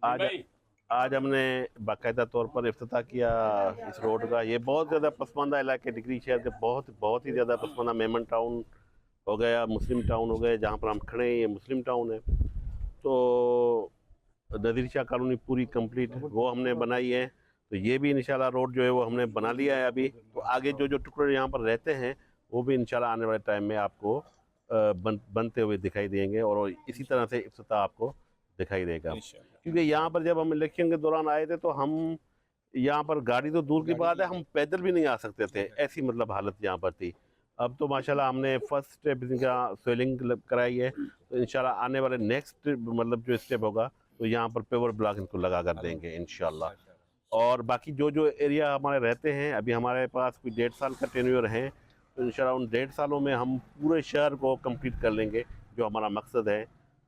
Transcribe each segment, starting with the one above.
आज आज हमने बाकायदा तौर पर इफ्तिताह किया इस रोड का। ये बहुत ज़्यादा पसमानदा इलाके टिकरी शहर के बहुत ही ज़्यादा पसमानदा मेमन टाउन हो गया, मुस्लिम टाउन हो गए। जहाँ पर हम खड़े हैं ये मुस्लिम टाउन है। तो नज़ीर शाह कॉलोनी पूरी कंप्लीट वो हमने बनाई है। तो ये भी इंशाल्लाह रोड जो है वो हमने बना लिया है अभी। तो आगे जो जो टुकड़े यहाँ पर रहते हैं वो भी इंशाल्लाह आने वाले टाइम में आपको बनते हुए दिखाई देंगे और इसी तरह से इफ्तिताह आपको दिखाई देगा। क्योंकि यहाँ पर जब हम इलेक्शन के दौरान आए थे तो हम यहाँ पर गाड़ी तो दूर की बात है, हम पैदल भी नहीं आ सकते थे, ऐसी मतलब हालत यहाँ पर थी। अब तो माशाल्लाह हमने फर्स्ट स्टेप इनका स्वेलिंग कराई है। तो इंशाल्लाह आने वाले नेक्स्ट मतलब जो स्टेप होगा तो यहाँ पर पेवर ब्लॉक इनको लगा कर देंगे इंशाल्लाह। और बाकी जो जो एरिया हमारे रहते हैं, अभी हमारे पास कोई 1.5 साल का टेन्योर है। तो इंशाल्लाह उन 1.5 सालों में हम पूरे शहर को कंप्लीट कर लेंगे, जो हमारा मकसद है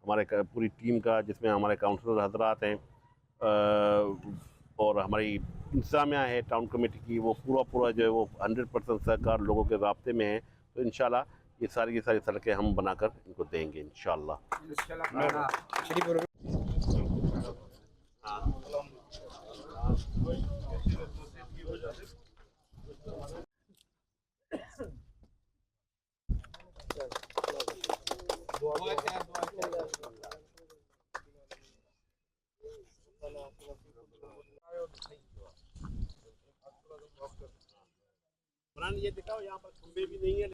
हमारे पूरी टीम का, जिसमें हमारे काउंसलर हजरात हैं और हमारी इंतजामिया है टाउन कमेटी की। वो पूरा जो है वो 100% सहकार लोगों के राब्ते में है। तो इंशाल्लाह ये सारी की सारी सड़कें हम बनाकर इनको देंगे इंशाल्लाह। ये दिखाओ यहाँ पर खंबे भी नहीं है।